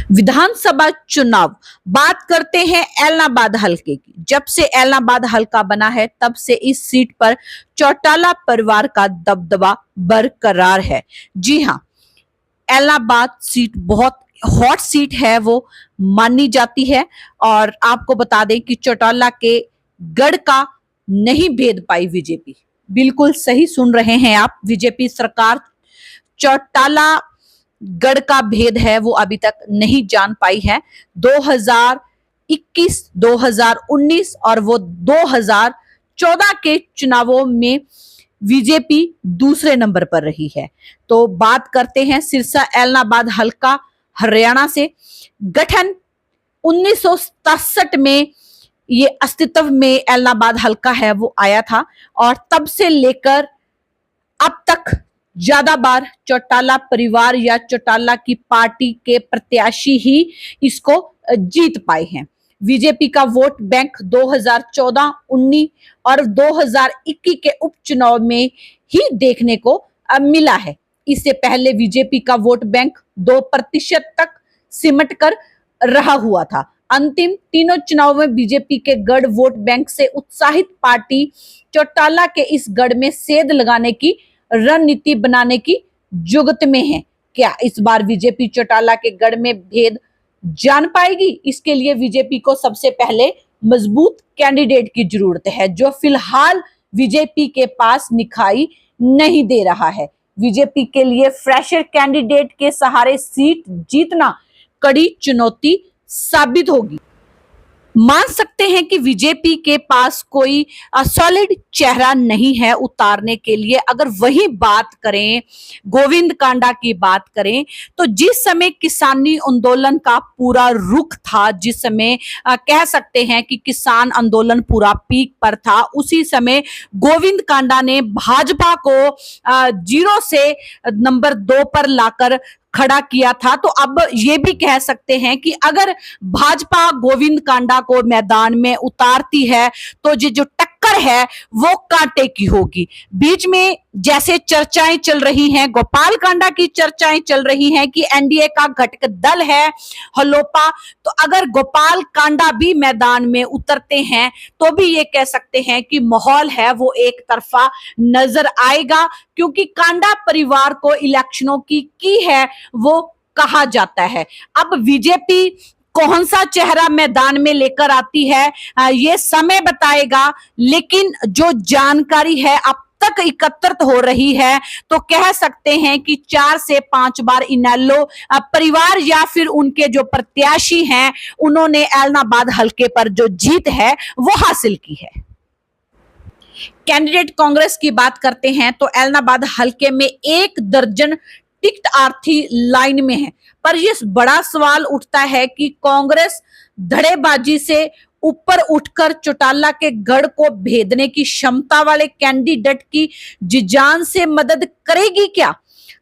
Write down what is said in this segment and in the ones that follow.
विधानसभा चुनाव। बात करते हैं ऐलनाबाद हलके की। जब से ऐलनाबाद हलका बना है तब से इस सीट पर चौटाला परिवार का दबदबा बरकरार है। जी हां, ऐलनाबाद सीट बहुत हॉट सीट है, वो मानी जाती है। और आपको बता दें कि चौटाला के गढ़ का नहीं भेद पाई बीजेपी। बिल्कुल सही सुन रहे हैं आप, बीजेपी सरकार चौटाला गढ़ का भेद है वो अभी तक नहीं जान पाई है। 2021, 2019 और वो 2014 के चुनावों में बीजेपी दूसरे नंबर पर रही है। तो बात करते हैं सिरसा ऐलनाबाद हलका हरियाणा से। गठन 1967 में ये अस्तित्व में ऐलनाबाद हलका है वो आया था और तब से लेकर अब तक ज्यादा बार चौटाला परिवार या चौटाला की पार्टी के प्रत्याशी ही इसको जीत पाए हैं। बीजेपी का वोट बैंक 2014, 19 और 2021 के उपचुनाव में ही देखने को मिला है। इससे पहले बीजेपी का वोट बैंक 2% तक सिमट कर रहा हुआ था। अंतिम तीनों चुनाव में बीजेपी के गढ़ वोट बैंक से उत्साहित पार्टी चौटाला के इस गढ़ में सेंध लगाने की रणनीति बनाने की जुगत में है। क्या इस बार बीजेपी चौटाला के गढ़ में भेद जान पाएगी? इसके लिए बीजेपी को सबसे पहले मजबूत कैंडिडेट की जरूरत है, जो फिलहाल बीजेपी के पास दिखाई नहीं दे रहा है। बीजेपी के लिए फ्रेशर कैंडिडेट के सहारे सीट जीतना कड़ी चुनौती साबित होगी। मान सकते हैं कि बीजेपी के पास कोई सॉलिड चेहरा नहीं है उतारने के लिए। अगर वही बात करें, गोविंद कांडा की बात करें, तो जिस समय किसानी आंदोलन का पूरा रुख था, जिस समय कह सकते हैं कि किसान आंदोलन पूरा पीक पर था, उसी समय गोविंद कांडा ने भाजपा को 0 से नंबर 2 पर लाकर खड़ा किया था। तो अब ये भी कह सकते हैं कि अगर भाजपा गोविंद कांडा को मैदान में उतारती है तो ये जो टक्कर है वो कांटे की होगी। बीच में जैसे चर्चाएं चल रही हैं, गोपाल कांडा की चर्चाएं चल रही हैं कि एनडीए का घटक दल है हलोपा, तो अगर गोपाल कांडा भी मैदान में उतरते हैं तो भी ये कह सकते हैं कि माहौल है वो एक तरफा नजर आएगा, क्योंकि कांडा परिवार को इलेक्शनों की है वो कहा जाता है। अब बीजेपी कौन सा चेहरा मैदान में लेकर आती है ये समय बताएगा, लेकिन जो जानकारी है अब तक एकत्रित हो रही है तो कह सकते हैं कि 4 से 5 बार इनेलो परिवार या फिर उनके जो प्रत्याशी हैं उन्होंने ऐलनाबाद हलके पर जो जीत है वो हासिल की है। कैंडिडेट कांग्रेस की बात करते हैं तो ऐलनाबाद हलके में 1 दर्जन टिकट आर्थी लाइन में है, पर यह बड़ा सवाल उठता है कि कांग्रेस धड़ेबाजी से ऊपर उठकर चौटाला के गढ़ को भेदने की क्षमता वाले कैंडिडेट की जिजान से मदद करेगी क्या?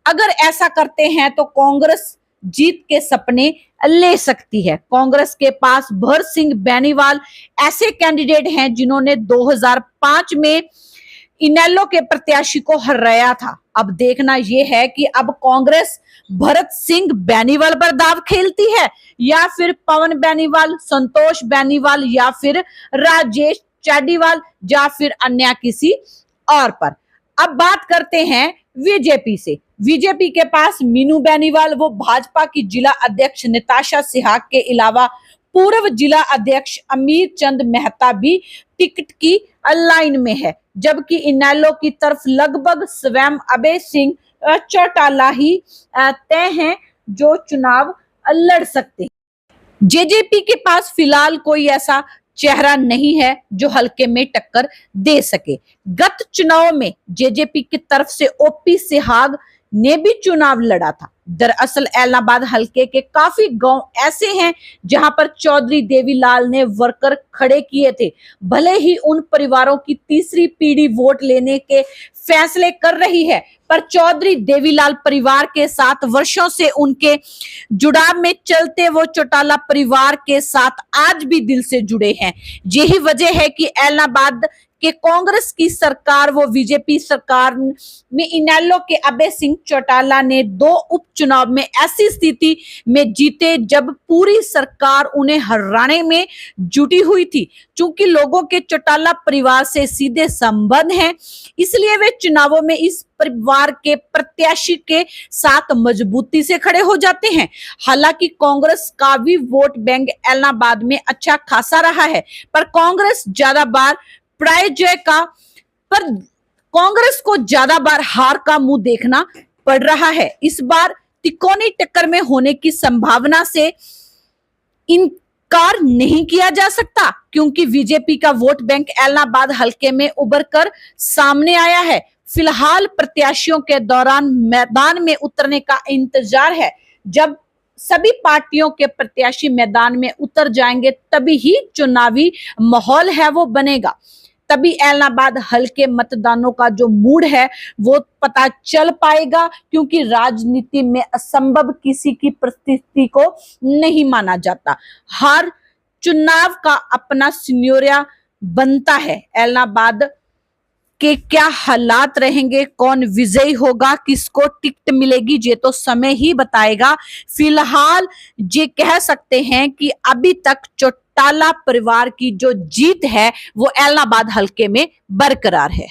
अगर ऐसा करते हैं तो कांग्रेस जीत के सपने ले सकती है। कांग्रेस के पास भरत सिंह बेनीवाल ऐसे कैंडिडेट हैं जिन्होंने 2005 में इनेलो के प्रत्याशी को हराया था। अब देखना यह है कि अब कांग्रेस भरत सिंह बेनीवाल पर दाव खेलती है या फिर पवन बेनीवाल, संतोष बेनीवाल या फिर राजेश चाडीवाल या फिर अन्य किसी और पर। अब बात करते हैं बीजेपी से। बीजेपी के पास मीनू बेनीवाल, वो भाजपा की जिला अध्यक्ष निताशा सिहाग के अलावा पूर्व जिला अध्यक्ष अमीर चंद मेहता भी टिकट की लाइन में है, जबकि इनेलो की तरफ लगभग स्वयं अभय सिंह चौटाला ही तय हैं जो चुनाव लड़ सकते हैं। जेजेपी के पास फिलहाल कोई ऐसा चेहरा नहीं है जो हल्के में टक्कर दे सके। गत चुनाव में जेजेपी की तरफ से ओपी सिहाग ने भी चुनाव लड़ा था। दरअसल ऐलनाबाद हलके के काफी गांव ऐसे हैं जहां पर चौधरी देवीलाल ने वर्कर खड़े किए थे। भले ही उन परिवारों की तीसरी पीढ़ी वोट लेने के फैसले कर रही है, पर चौधरी देवीलाल परिवार के साथ वर्षों से उनके जुड़ाव में चलते वो चौटाला परिवार के साथ आज भी दिल से जुड़े हैं। यही वजह है कि ऐलनाबाद कि कांग्रेस की सरकार वो बीजेपी सरकार में इनेलो के अभय सिंह चौटाला ने 2 उपचुनाव में ऐसी स्थिति में जीते जब पूरी सरकार उन्हें हराने में जुटी हुई थी। चूंकि लोगों के चौटाला परिवार से सीधे संबंध हैं, इसलिए वे चुनावों में इस परिवार के प्रत्याशी के साथ मजबूती से खड़े हो जाते हैं। हालांकि कांग्रेस का भी वोट बैंक एलनाबाद में अच्छा खासा रहा है, पर कांग्रेस ज्यादा बार पराजय का पर कांग्रेस को ज्यादा बार हार का मुंह देखना पड़ रहा है। इस बार तिकोनी टक्कर में होने की संभावना से इनकार नहीं किया जा सकता, क्योंकि बीजेपी का वोट बैंक एलनाबाद हलके में उभर कर सामने आया है। फिलहाल प्रत्याशियों के दौरान मैदान में उतरने का इंतजार है। जब सभी पार्टियों के प्रत्याशी मैदान में उतर जाएंगे तभी ही चुनावी माहौल है वो बनेगा, तभी एलनाबाद हल्के मतदानों का जो मूड है वो पता चल पाएगा, क्योंकि राजनीति में असंभव किसी की परिस्थिति को नहीं माना जाता। हर चुनाव का अपना सिनेरियो बनता है। एलनाबाद के क्या हालात रहेंगे, कौन विजयी होगा, किसको टिकट मिलेगी, ये तो समय ही बताएगा। फिलहाल ये कह सकते हैं कि अभी तक चौटाला परिवार की जो जीत है वो एलनाबाद हलके में बरकरार है।